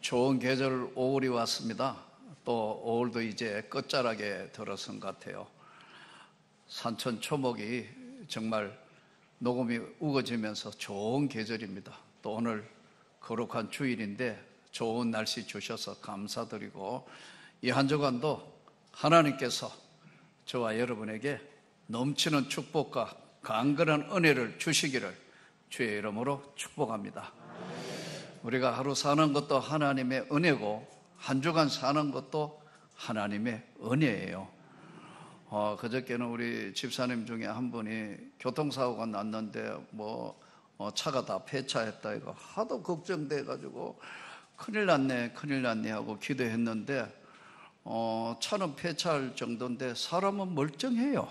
좋은 계절 5월이 왔습니다. 또 5월도 이제 끝자락에 들어선 것 같아요. 산천 초목이 정말 녹음이 우거지면서 좋은 계절입니다. 또 오늘 거룩한 주일인데 좋은 날씨 주셔서 감사드리고, 이 한 주간도 하나님께서 저와 여러분에게 넘치는 축복과 강건한 은혜를 주시기를 주의 이름으로 축복합니다. 우리가 하루 사는 것도 하나님의 은혜고 한 주간 사는 것도 하나님의 은혜예요. 그저께는 우리 집사님 중에 한 분이 교통사고가 났는데 차가 다 폐차했다 이거 하도 걱정돼 가지고 큰일 났네 하고 기도했는데, 차는 폐차할 정도인데 사람은 멀쩡해요.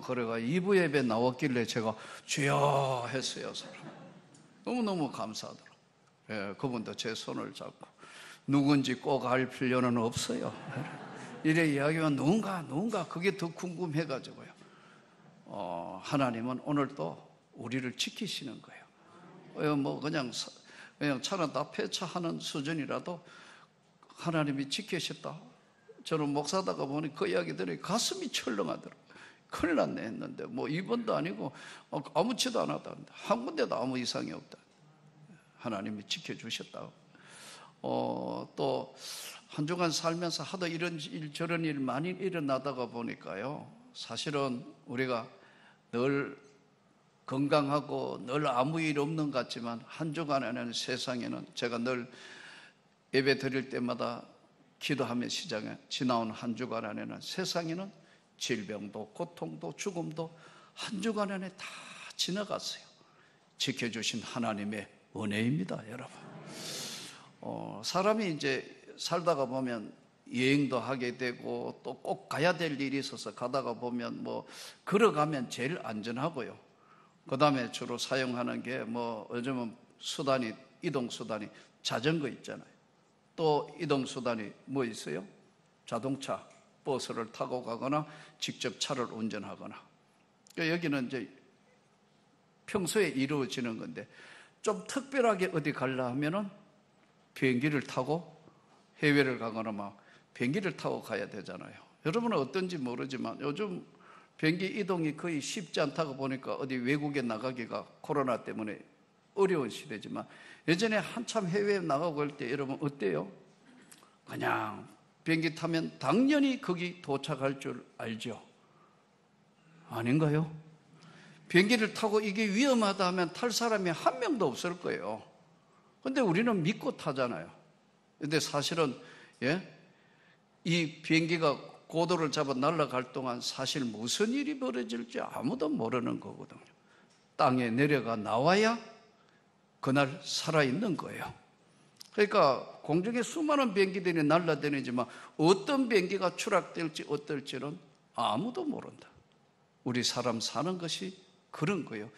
그래가 2부 예배 나왔길래 제가 주여 했어요. 사람 너무너무 감사하더라고요. 예, 그분도 제 손을 잡고 누군지 꼭 알 필요는 없어요. 이래 이야기하면 누군가 그게 더 궁금해가지고요. 하나님은 오늘도 우리를 지키시는 거예요. 그냥 차는 다 폐차하는 수준이라도 하나님이 지키셨다. 저는 목사다가 보니 그 이야기 들으니 가슴이 철렁하더라고요. 큰일 났네 했는데 입원도 아니고 아무치도 않았다는데 한 군데도 아무 이상이 없다. 하나님이 지켜주셨다. 또 한 주간 살면서 하도 이런 일 저런 일 많이 일어나다가 보니까요, 사실은 우리가 늘 건강하고 늘 아무 일 없는 것 같지만 한 주간에는 세상에는 제가 늘 예배 드릴 때마다 기도하며 시작해 지나온 한 주간 안에는 세상에는 질병도 고통도 죽음도 한 주간 안에 다 지나갔어요. 지켜주신 하나님의 은혜입니다, 여러분. 사람이 이제 살다가 보면 여행도 하게 되고 또 꼭 가야 될 일이 있어서 가다가 보면 걸어가면 제일 안전하고요. 그 다음에 주로 사용하는 게 요즘은 이동수단이 자전거 있잖아요. 또 이동수단이 있어요? 자동차, 버스를 타고 가거나 직접 차를 운전하거나. 여기는 이제 평소에 이루어지는 건데, 좀 특별하게 어디 가려 하면은 비행기를 타고 해외를 가거나 비행기를 타고 가야 되잖아요. 여러분은 어떤지 모르지만 요즘 비행기 이동이 거의 쉽지 않다고 보니까 어디 외국에 나가기가 코로나 때문에 어려운 시대지만, 예전에 한참 해외에 나가고 할 때 여러분 어때요? 그냥 비행기 타면 당연히 거기 도착할 줄 알죠? 아닌가요? 비행기를 타고 이게 위험하다 하면 탈 사람이 한 명도 없을 거예요. 근데 우리는 믿고 타잖아요. 근데 사실은 이 비행기가 고도를 잡아 날아갈 동안 사실 무슨 일이 벌어질지 아무도 모르는 거거든요. 땅에 내려가 나와야 그날 살아있는 거예요. 그러니까 공중에 수많은 비행기들이 날아다니지만 어떤 비행기가 추락될지 어떨지는 아무도 모른다. 우리 사람 사는 것이 그런 거예요.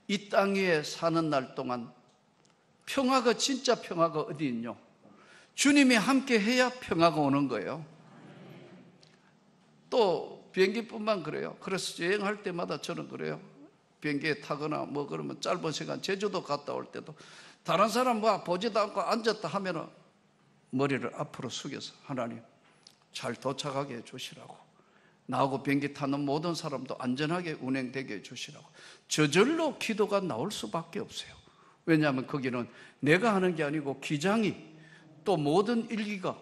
이 땅 위에 사는 날 동안 평화가, 진짜 평화가 어디 있냐? 주님이 함께 해야 평화가 오는 거예요. 또 비행기뿐만 그래요. 그래서 여행할 때마다 저는 그래요. 비행기에 타거나 그러면 짧은 시간 제주도 갔다 올 때도 다른 사람 보지도 않고 앉았다 하면은 머리를 앞으로 숙여서 하나님 잘 도착하게 해주시라고, 나하고 비행기 타는 모든 사람도 안전하게 운행되게 해주시라고 저절로 기도가 나올 수밖에 없어요. 왜냐하면 거기는 내가 하는 게 아니고 기장이 또 모든 일기가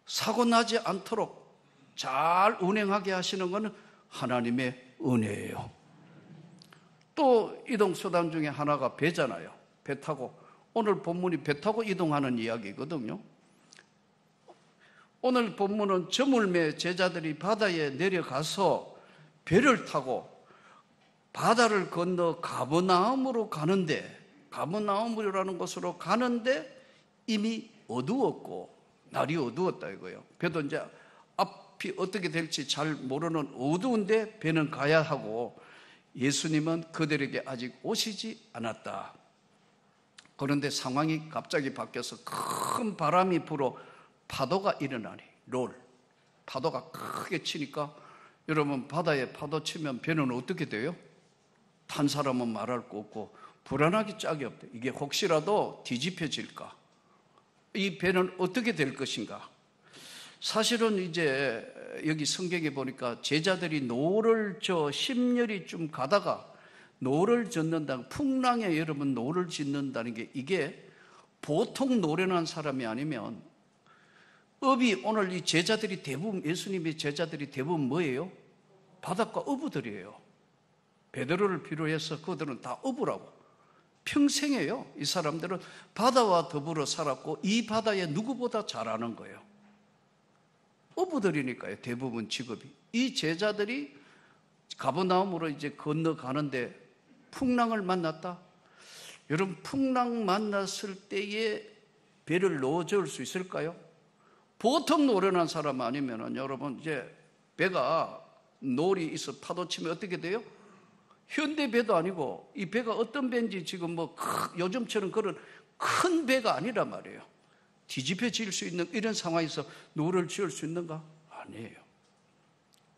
사고 나지 않도록 잘 운행하게 하시는 것은 하나님의 은혜예요. 또 이동수단 중에 하나가 배잖아요. 배 타고, 오늘 본문이 배 타고 이동하는 이야기거든요. 오늘 본문은 저물매 제자들이 바다에 내려가서 배를 타고 바다를 건너 가버나움으로 가는데, 가버나움이라는 곳으로 가는데 이미 어두웠고 날이 어두웠다 이거예요. 배도 이제 앞이 어떻게 될지 잘 모르는 어두운데 배는 가야 하고, 예수님은 그들에게 아직 오시지 않았다. 그런데 상황이 갑자기 바뀌어서 큰 바람이 불어 파도가 일어나니, 파도가 크게 치니까 여러분 바다에 파도 치면 배는 어떻게 돼요? 탄 사람은 말할 거 없고 불안하기 짝이 없대. 이게 혹시라도 뒤집혀질까? 이 배는 어떻게 될 것인가? 사실은 이제 여기 성경에 보니까 제자들이 노를 저 심열이 좀 가다가 노를 젓는다, 풍랑에 여러분 노를 짓는다는 게 이게 보통 노련한 사람이 아니면 업이 오늘 이 제자들이 대부분 예수님의 제자들이 대부분 뭐예요? 바닷가 어부들이에요. 베드로를 비롯해서 그들은 다 어부라고. 평생에요. 이 사람들은 바다와 더불어 살았고 이 바다에 누구보다 잘 아는 거예요. 어부들이니까요. 대부분 직업이. 이 제자들이 가버나움으로 이제 건너가는데 풍랑을 만났다. 여러분 풍랑 만났을 때에 배를 넣어줄 수 있을까요? 보통 노련한 사람 아니면은 여러분 이제 배가 놀이 있어 파도 치면 어떻게 돼요? 현대 배도 아니고 이 배가 어떤 배인지 지금 뭐 요즘처럼 그런 큰 배가 아니란 말이에요. 뒤집혀질 수 있는 이런 상황에서 노를 지을 수 있는가? 아니에요.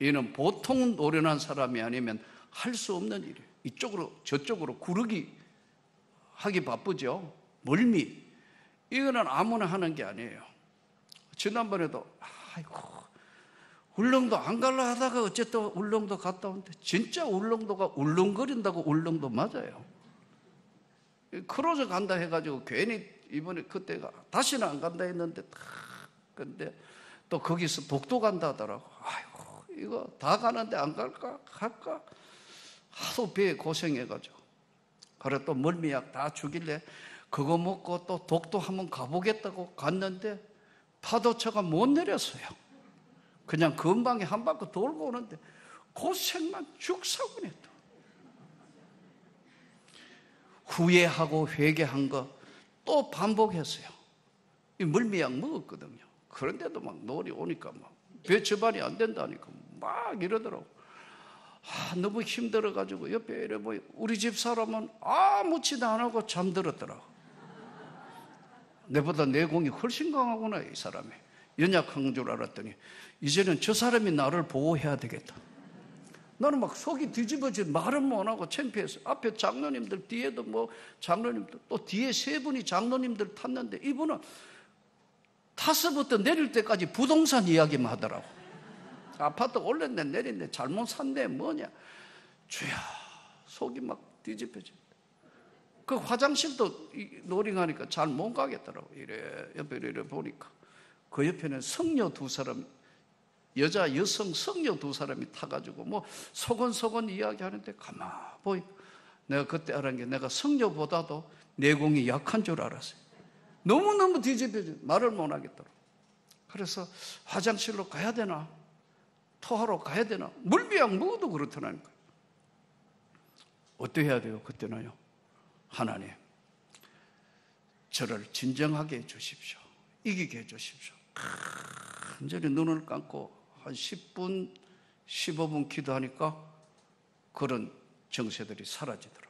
이는 보통 노련한 사람이 아니면 할 수 없는 일이에요. 이쪽으로 저쪽으로 구르기 하기 바쁘죠. 멀미. 이거는 아무나 하는 게 아니에요. 지난번에도 아이고 울릉도 안 갈라 하다가 어쨌든 울릉도 갔다 오는데 진짜 울릉도가 울렁거린다고 울릉도 맞아요. 크루즈 간다 해가지고 괜히 이번에 그때가 다시는 안 간다 했는데 근데 또 거기서 독도 간다 하더라고. 아이고 이거 다 가는데 안 갈까? 갈까? 하도 배에 고생해가지고 그래 또 멀미약 다 주길래 그거 먹고 또 독도 한번 가보겠다고 갔는데 파도차가 못 내렸어요. 그냥 금방에 한 바퀴 돌고 오는데 고생만 죽사구네. 또 후회하고 회개한 거 또 반복했어요. 이 멀미약 먹었거든요. 그런데도 막 노을이 오니까 막 배 처방이 안 된다니까 막 이러더라고. 너무 힘들어가지고 옆에 이래 뭐 우리 집 사람은 아무치도 안 하고 잠들었더라고. 내보다 내공이 훨씬 강하구나 이 사람이. 연약한 줄 알았더니 이제는 저 사람이 나를 보호해야 되겠다. 나는 막 속이 뒤집어져 말은 못하고 창피해서 앞에 장로님들 뒤에도 뭐 장로님들 또 뒤에 세 분이 장로님들 탔는데 이분은 타서부터 내릴 때까지 부동산 이야기만 하더라고. 아파트 올렸네 내렸네 잘못 샀네 뭐냐. 주야 속이 막 뒤집어진다. 그 화장실도 노링하니까 잘 못 가겠더라고. 이래 옆에 이래 보니까 그 옆에는 성녀 두 사람 여성 성녀 두 사람이 타가지고 뭐 소곤소곤 이야기하는데 가만 보니까 내가 그때 알은 게 내가 성녀보다도 내공이 약한 줄 알았어요. 너무너무 뒤집어져 말을 못 하겠더라고. 그래서 화장실로 가야 되나 토하러 가야 되나 물비약 먹어도 그렇더라니까. 어떻게 해야 돼요? 그때는요. 하나님 저를 진정하게 해주십시오. 이기게 해주십시오. 간절히 눈을 감고 한 10분 15분 기도하니까 그런 정세들이 사라지더라고요.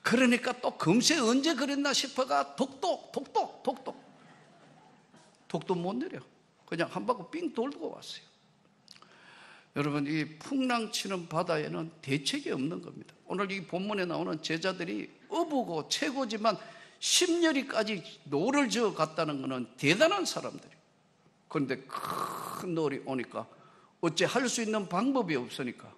그러니까 또 금세 언제 그랬나 싶어가 독도 못 내려. 그냥 한 바퀴 삥 돌고 왔어요. 여러분 이 풍랑치는 바다에는 대책이 없는 겁니다. 오늘 이 본문에 나오는 제자들이 어부고 최고지만 심열이까지 노를 지어 갔다는 것은 대단한 사람들이에요. 그런데 큰 노을이 오니까 어째 할 수 있는 방법이 없으니까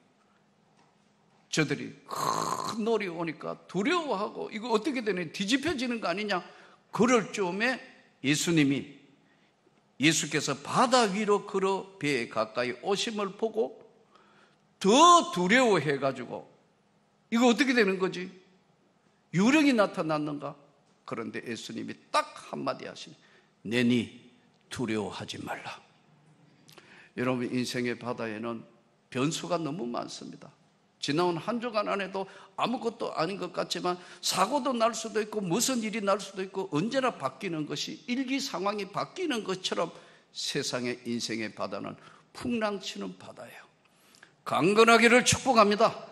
저들이 큰 노을이 오니까 두려워하고 이거 어떻게 되냐 뒤집혀지는 거 아니냐. 그럴 즈음에 예수께서 바다 위로 걸어 배에 가까이 오심을 보고 더 두려워해가지고 이거 어떻게 되는 거지? 유령이 나타났는가? 그런데 예수님이 딱 한마디 하시네. 내니 두려워하지 말라. 여러분 인생의 바다에는 변수가 너무 많습니다. 지나온 한 주간 안에도 아무것도 아닌 것 같지만 사고도 날 수도 있고 무슨 일이 날 수도 있고 언제나 바뀌는 것이 일기 상황이 바뀌는 것처럼 세상의 인생의 바다는 풍랑치는 바다예요. 강건하기를 축복합니다.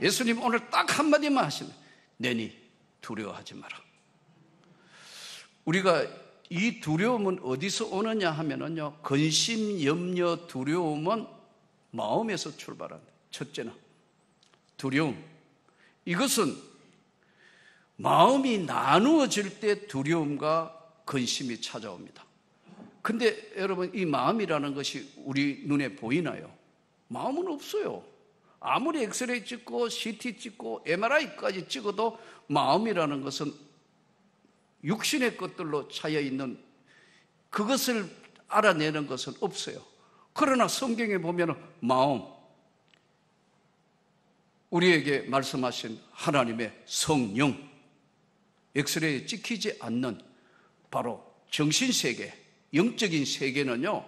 예수님 오늘 딱 한마디만 하시네. 내니 두려워하지 마라. 우리가 이 두려움은 어디서 오느냐 하면은요, 근심, 염려, 두려움은 마음에서 출발한다. 첫째는 두려움. 이것은 마음이 나누어질 때 두려움과 근심이 찾아옵니다. 근데 여러분, 이 마음이라는 것이 우리 눈에 보이나요? 마음은 없어요. 아무리 엑스레이 찍고 CT 찍고 MRI까지 찍어도 마음이라는 것은 육신의 것들로 차여 있는, 그것을 알아내는 것은 없어요. 그러나 성경에 보면 마음, 우리에게 말씀하신 하나님의 성령, 엑스레이에 찍히지 않는 바로 정신세계, 영적인 세계는요,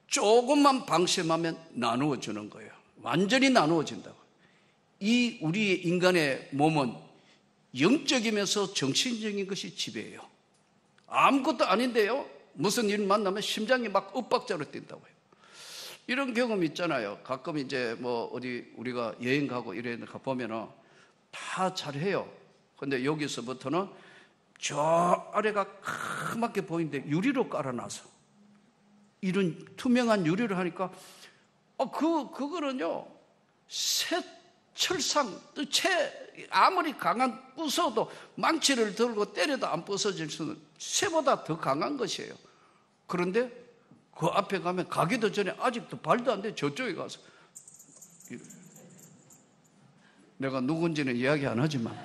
조금만 방심하면 나누어지는 거예요. 완전히 나누어진다고. 이 우리 인간의 몸은 영적이면서 정신적인 것이 지배해요. 아무것도 아닌데요, 무슨 일 만나면 심장이 막 엇박자로 뛴다고 해요. 이런 경험 있잖아요. 가끔 이제 뭐 어디 우리가 여행 가고 이래 보면은 다 잘해요. 근데 여기서부터는 저 아래가 까맣게 보이는데 유리로 깔아놔서, 이런 투명한 유리를 하니까 그거는요, 새 철상, 아무리 강한 부숴도, 망치를 들고 때려도 안 부서질 수는 새보다 더 강한 것이에요. 그런데 그 앞에 가면 가기도 전에 아직도 발도 안 돼. 저쪽에 가서, 내가 누군지는 이야기 안 하지만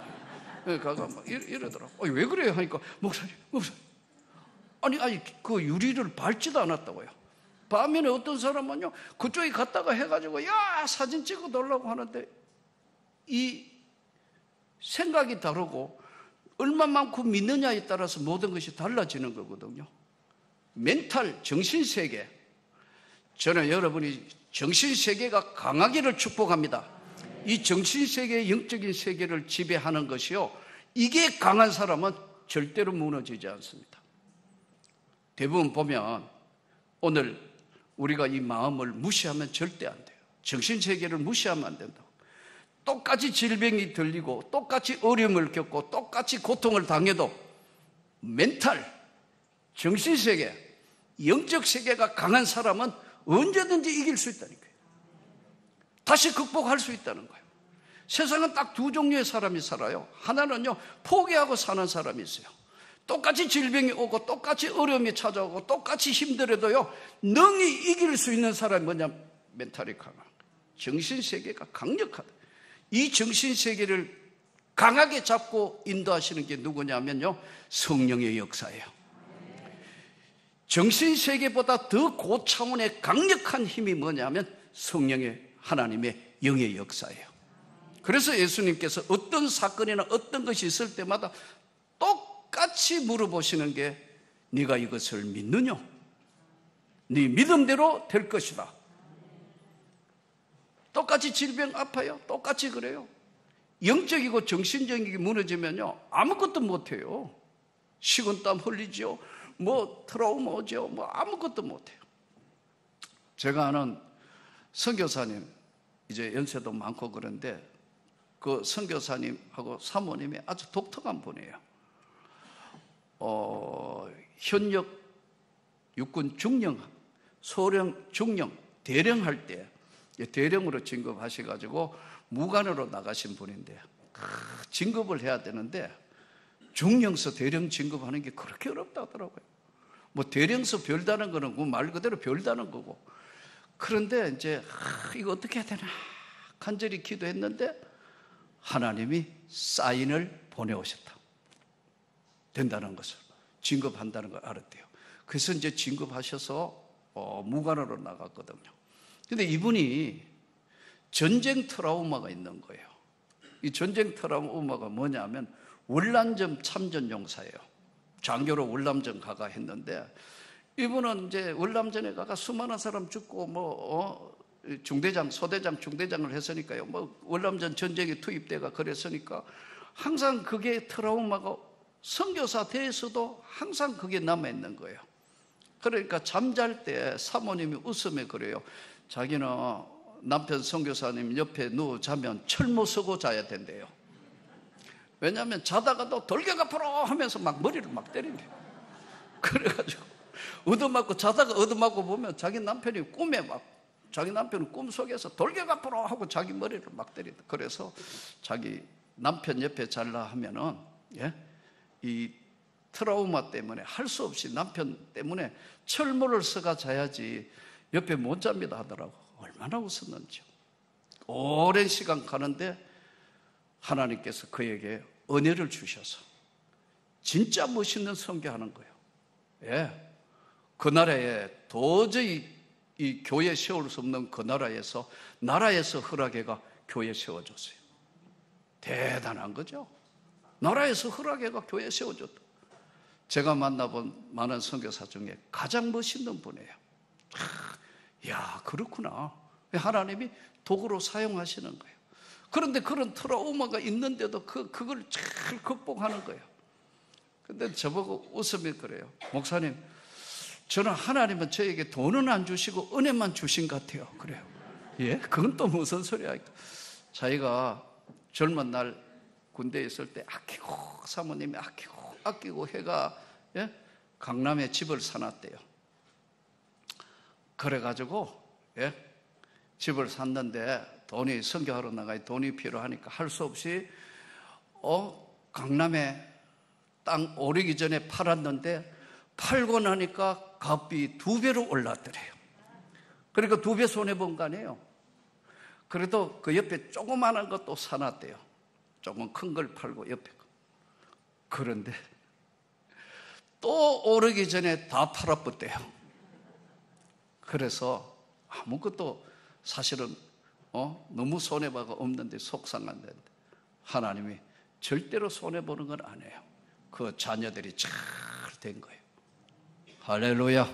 가서 막 이러더라고. 왜 그래요? 하니까 목사님 아니 그 유리를 밟지도 않았다고요. 반면에 어떤 사람은요, 그쪽에 갔다가 해가지고 야 사진 찍어 놓으려고 하는데, 이 생각이 다르고 얼마만큼 믿느냐에 따라서 모든 것이 달라지는 거거든요. 멘탈, 정신세계, 저는 여러분이 정신세계가 강하기를 축복합니다. 이 정신세계의 영적인 세계를 지배하는 것이요, 이게 강한 사람은 절대로 무너지지 않습니다. 대부분 보면 오늘 우리가 이 마음을 무시하면 절대 안 돼요. 정신세계를 무시하면 안 된다고. 똑같이 질병이 들리고 똑같이 어려움을 겪고 똑같이 고통을 당해도 멘탈, 정신세계, 영적 세계가 강한 사람은 언제든지 이길 수 있다는 거예요. 다시 극복할 수 있다는 거예요. 세상은 딱 두 종류의 사람이 살아요. 하나는요, 포기하고 사는 사람이 있어요. 똑같이 질병이 오고 똑같이 어려움이 찾아오고 똑같이 힘들어도요, 능히 이길 수 있는 사람이 뭐냐면 멘탈이 강한, 정신세계가 강력하다. 이 정신세계를 강하게 잡고 인도하시는 게 누구냐면요, 성령의 역사예요. 정신세계보다 더 고차원의 강력한 힘이 뭐냐면 성령의, 하나님의 영의 역사예요. 그래서 예수님께서 어떤 사건이나 어떤 것이 있을 때마다 똑같이 물어보시는 게, 네가 이것을 믿느냐? 네 믿음대로 될 것이다. 똑같이 질병 아파요. 똑같이 그래요. 영적이고 정신적인 게 무너지면요, 아무것도 못해요. 식은땀 흘리죠. 뭐 트라우마 오죠. 뭐 아무것도 못해요. 제가 아는 선교사님, 이제 연세도 많고 그런데 그 선교사님하고 사모님이 아주 독특한 분이에요. 현역 육군 중령, 소령 중령, 대령할 때 대령으로 진급하셔가지고 무관으로 나가신 분인데, 진급을 해야 되는데 중령서 대령 진급하는 게 그렇게 어렵다 하더라고요. 뭐 대령서 별다는 거는 말 그대로 별다는 거고. 그런데 이제 이거 어떻게 해야 되나 간절히 기도했는데 하나님이 사인을 보내오셨다. 된다는 것을, 진급한다는 걸 알았대요. 그래서 이제 진급하셔서 무관으로 나갔거든요. 근데 이분이 전쟁 트라우마가 있는 거예요. 이 전쟁 트라우마가 뭐냐면 월남전 참전 용사예요. 장교로 월남전 가가 했는데, 이분은 이제 월남전에 가가 수많은 사람 죽고 중대장, 소대장, 중대장을 했으니까요. 월남전 전쟁에 투입돼가 그랬으니까 항상 그게 트라우마가, 선교사 돼서도 항상 그게 남아있는 거예요. 그러니까 잠잘 때 사모님이 웃으며 그래요. 자기는 남편 선교사님 옆에 누워 자면 철모 서고 자야 된대요. 왜냐하면 자다가도 돌격 앞으로 하면서 막 머리를 막 때린대요. 그래가지고 얻어맞고, 자다가 얻어맞고 보면 자기 남편이 꿈에 자기 남편은 꿈속에서 돌격 앞으로 하고 자기 머리를 막 때린다. 그래서 자기 남편 옆에 잘라 하면은, 이 트라우마 때문에 할 수 없이 남편 때문에 철문을 써가 자야지 옆에 못 잡니다 하더라고. 얼마나 웃었는지요. 오랜 시간 가는데 하나님께서 그에게 은혜를 주셔서 진짜 멋있는 선교하는 거예요. 예. 그 나라에 도저히 이 교회 세울 수 없는 그 나라에서 허락해가 교회 세워줬어요. 대단한 거죠. 나라에서 허락해가 교회 세워줬다. 제가 만나본 많은 선교사 중에 가장 멋있는 분이에요. 야, 그렇구나. 하나님이 도구로 사용하시는 거예요. 그런데 그런 트라우마가 있는데도 그걸 잘 극복하는 거예요. 근데 저보고 웃으면 그래요. 목사님, 저는 하나님은 저에게 돈은 안 주시고 은혜만 주신 것 같아요. 그래요. 예? 그건 또 무슨 소리야. 자기가 젊은 날 군대에 있을 때 사모님이 아끼고 해가, 예? 강남에 집을 사놨대요. 그래가지고, 예? 집을 샀는데 돈이 선교하러 나가야 돈이 필요하니까 할 수 없이 강남에 땅 오르기 전에 팔았는데 팔고 나니까 값이 2배로 올랐더래요. 그러니까 2배 손해본 거 아니에요. 그래도 그 옆에 조그마한 것도 사놨대요. 조금 큰 걸 팔고 옆에 거. 그런데 또 오르기 전에 다 팔아버렸대요. 그래서 아무것도 사실은 너무 손해봐가 없는데 속상한데 하나님이 절대로 손해보는 건 아니에요. 그 자녀들이 잘 된 거예요. 할렐루야.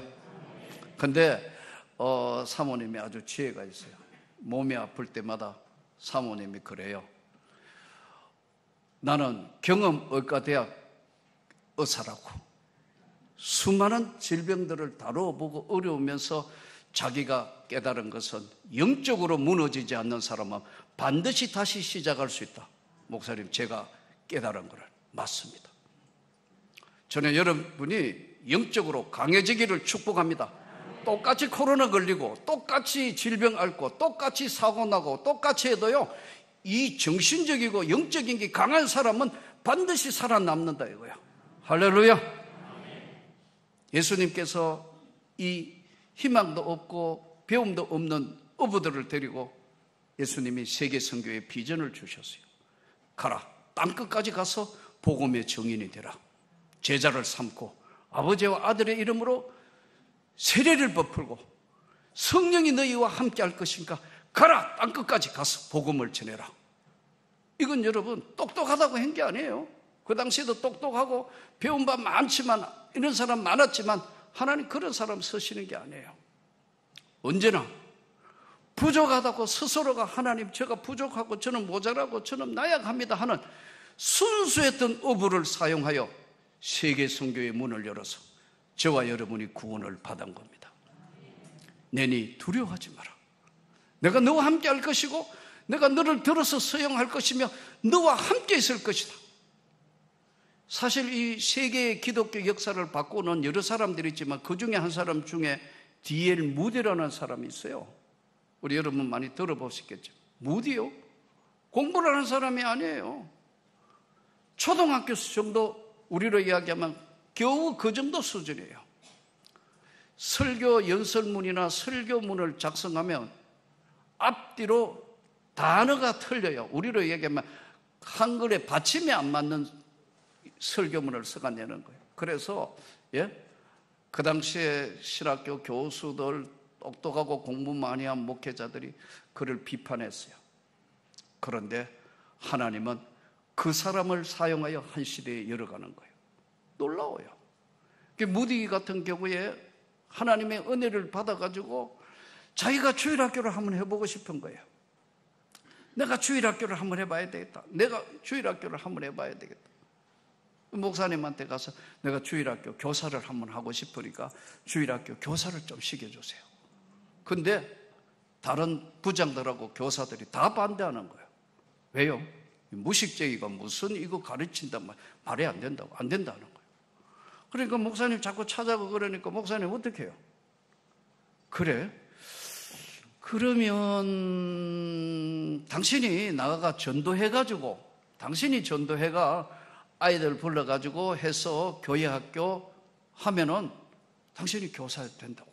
근데 사모님이 아주 지혜가 있어요. 몸이 아플 때마다 사모님이 그래요. 나는 경험 의과대학 의사라고 수많은 질병들을 다뤄보고 어려우면서 자기가 깨달은 것은 영적으로 무너지지 않는 사람은 반드시 다시 시작할 수 있다. 목사님, 제가 깨달은 거는 맞습니다. 저는 여러분이 영적으로 강해지기를 축복합니다. 똑같이 코로나 걸리고 똑같이 질병 앓고 똑같이 사고 나고 똑같이 해도요, 이 정신적이고 영적인 게 강한 사람은 반드시 살아남는다 이거야. 할렐루야. 예수님께서 이 희망도 없고 배움도 없는 어부들을 데리고 예수님이 세계 선교의 비전을 주셨어요. 가라, 땅끝까지 가서 복음의 증인이 되라. 제자를 삼고 아버지와 아들의 이름으로 세례를 베풀고 성령이 너희와 함께 할 것이니까 가라, 땅끝까지 가서 복음을 전해라. 이건 여러분 똑똑하다고 한 게 아니에요. 그 당시에도 똑똑하고 배운 바 많지만 이런 사람 많았지만 하나님 그런 사람 쓰시는 게 아니에요. 언제나 부족하다고 스스로가 하나님 제가 부족하고 저는 모자라고 저는 나약합니다 하는 순수했던 어부를 사용하여 세계 선교의 문을 열어서 저와 여러분이 구원을 받은 겁니다. 내니 두려워하지 마라. 내가 너와 함께 할 것이고 내가 너를 들어서 서용할 것이며 너와 함께 있을 것이다. 사실 이 세계의 기독교 역사를 바꾸는 여러 사람들이 있지만 그 중에 한 사람 중에 D.L. 무디라는 사람이 있어요. 우리 여러분 많이 들어보셨겠죠. 무디요? 공부를 하는 사람이 아니에요. 초등학교 정도 우리로 이야기하면 겨우 그 정도 수준이에요. 설교 연설문이나 설교문을 작성하면 앞뒤로 단어가 틀려요. 우리로 얘기하면 한글에 받침이 안 맞는 설교문을 써가내는 거예요. 그래서 그 당시에 신학교 교수들 똑똑하고 공부 많이 한 목회자들이 그를 비판했어요. 그런데 하나님은 그 사람을 사용하여 한 시대에 열어가는 거예요. 놀라워요. 무디 같은 경우에 하나님의 은혜를 받아가지고 자기가 주일학교를 한번 해보고 싶은 거예요. 내가 주일학교를 한번 해봐야 되겠다. 내가 주일학교를 한번 해봐야 되겠다. 목사님한테 가서 내가 주일학교 교사를 한번 하고 싶으니까 주일학교 교사를 좀 시켜주세요. 근데 다른 부장들하고 교사들이 다 반대하는 거예요. 왜요? 무식쟁이가 무슨 이거 가르친단 말이 안 된다고, 안 된다는 거예요. 그러니까 목사님 자꾸 찾아가고 그러니까 목사님 어떻게 해요? 그래? 그러면 당신이 나가가 전도해가지고 당신이 전도해가 아이들 불러가지고 해서 교회 학교 하면은 당신이 교사 된다고.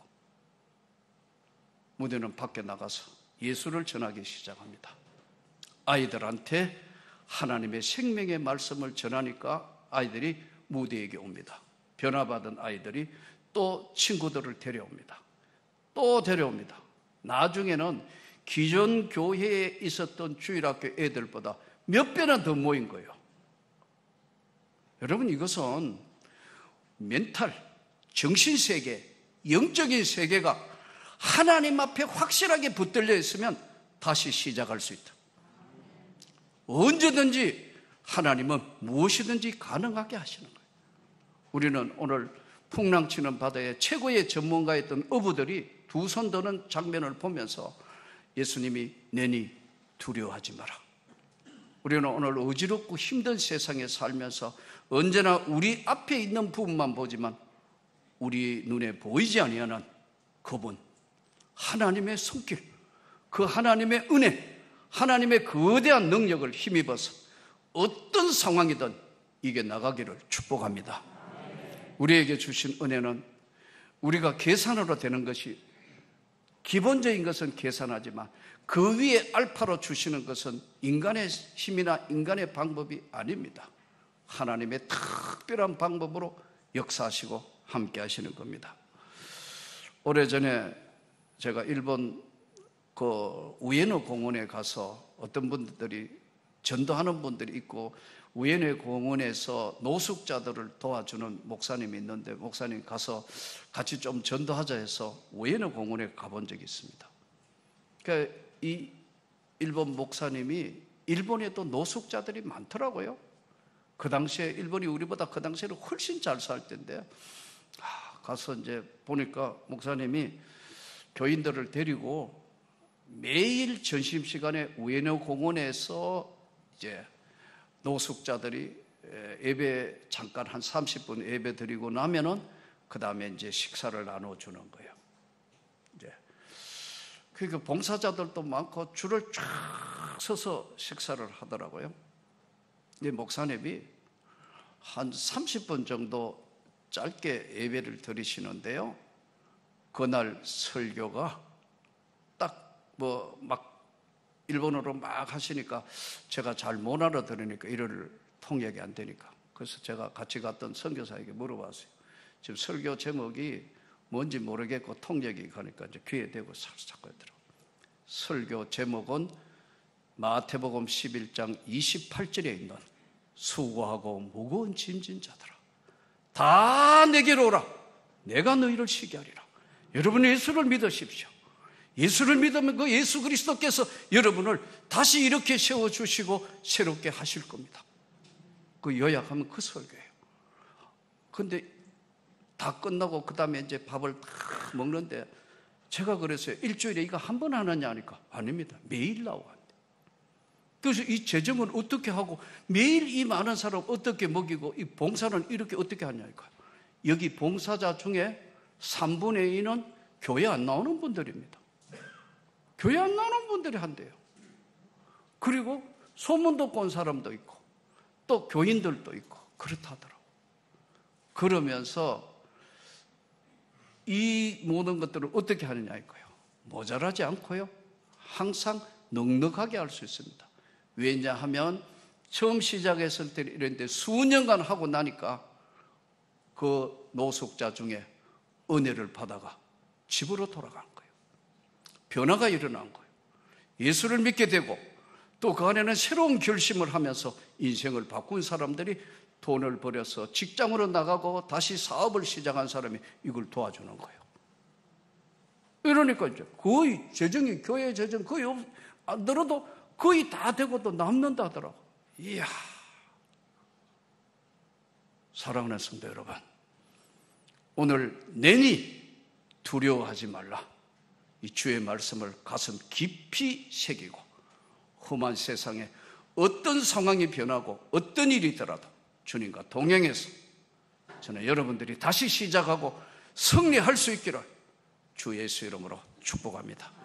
무대는 밖에 나가서 예수를 전하기 시작합니다. 아이들한테 하나님의 생명의 말씀을 전하니까 아이들이 무대에게 옵니다. 변화받은 아이들이 또 친구들을 데려옵니다. 또 데려옵니다. 나중에는 기존 교회에 있었던 주일학교 애들보다 몇 배나 더 모인 거예요. 여러분, 이것은 멘탈, 정신세계, 영적인 세계가 하나님 앞에 확실하게 붙들려 있으면 다시 시작할 수 있다. 언제든지 하나님은 무엇이든지 가능하게 하시는 거예요. 우리는 오늘 풍랑치는 바다의 최고의 전문가였던 어부들이 두 손 드는 장면을 보면서 예수님이 내니 두려워하지 마라. 우리는 오늘 어지럽고 힘든 세상에 살면서 언제나 우리 앞에 있는 부분만 보지만 우리 눈에 보이지 아니하는 그분, 하나님의 손길, 그 하나님의 은혜, 하나님의 거대한 능력을 힘입어서 어떤 상황이든 이겨나가기를 축복합니다. 우리에게 주신 은혜는 우리가 계산으로 되는 것이, 기본적인 것은 계산하지만 그 위에 알파로 주시는 것은 인간의 힘이나 인간의 방법이 아닙니다. 하나님의 특별한 방법으로 역사하시고 함께 하시는 겁니다. 오래전에 제가 일본 그 우에노 공원에 가서 어떤 분들이 전도하는 분들이 있고 우에노 공원에서 노숙자들을 도와주는 목사님이 있는데, 목사님 가서 같이 좀 전도하자 해서 우에노 공원에 가본 적이 있습니다. 그러니까 이 일본 목사님이, 일본에도 노숙자들이 많더라고요. 그 당시에 일본이 우리보다 그 당시에는 훨씬 잘 살 때인데, 가서 이제 보니까 목사님이 교인들을 데리고 매일 점심시간에 우에노 공원에서 이제 노숙자들이 예배 잠깐 한 30분 예배 드리고 나면은 그 다음에 이제 식사를 나눠주는 거예요. 이제 그러니까 봉사자들도 많고 줄을 쫙 서서 식사를 하더라고요. 이 목사님이 한 30분 정도 짧게 예배를 드리시는데요. 그날 설교가 딱 막 일본어로 막 하시니까 제가 잘 못 알아들으니까 이를 통역이 안 되니까, 그래서 제가 같이 갔던 선교사에게 물어봤어요. 지금 설교 제목이 뭔지 모르겠고 통역이 가니까 이제 귀에 대고 살짝 하더라고요. 설교 제목은 마태복음 11장 28절에 있는 수고하고 무거운 짐진 자들아 다 내게로 오라, 내가 너희를 쉬게 하리라. 여러분 예수를 믿으십시오. 예수를 믿으면 그 예수 그리스도께서 여러분을 다시 이렇게 세워주시고 새롭게 하실 겁니다. 그 요약하면 그 설교예요. 근데 다 끝나고 그 다음에 이제 밥을 다 먹는데 제가 그랬어요. 일주일에 이거 한 번 하느냐 하니까 아닙니다. 매일 나오고 한대. 그래서 이 재정은 어떻게 하고 매일 이 많은 사람 어떻게 먹이고 이 봉사는 이렇게 어떻게 하냐니까요. 여기 봉사자 중에 3분의 2는 교회 안 나오는 분들입니다. 교회 안 나오는 분들이 한대요. 그리고 소문 듣고 온 사람도 있고 또 교인들도 있고 그렇다 하더라고요. 그러면서 이 모든 것들을 어떻게 하느냐 이거예요. 모자라지 않고요. 항상 넉넉하게 할 수 있습니다. 왜냐하면 처음 시작했을 때 이랬는데 수년간 하고 나니까 그 노숙자 중에 은혜를 받아가 집으로 돌아간 거예요. 변화가 일어난 거예요. 예수를 믿게 되고 또 그 안에는 새로운 결심을 하면서 인생을 바꾼 사람들이 돈을 벌여서 직장으로 나가고 다시 사업을 시작한 사람이 이걸 도와주는 거예요. 이러니까 이제 거의 재정이, 교회 재정 거의 안 들어도 거의 다 되고도 남는다 하더라고. 이야. 사랑하는 성도 여러분, 오늘 내니 두려워하지 말라. 이 주의 말씀을 가슴 깊이 새기고 험한 세상에 어떤 상황이 변하고 어떤 일이 있더라도 주님과 동행해서 저는 여러분들이 다시 시작하고 승리할 수 있기를 주 예수 이름으로 축복합니다.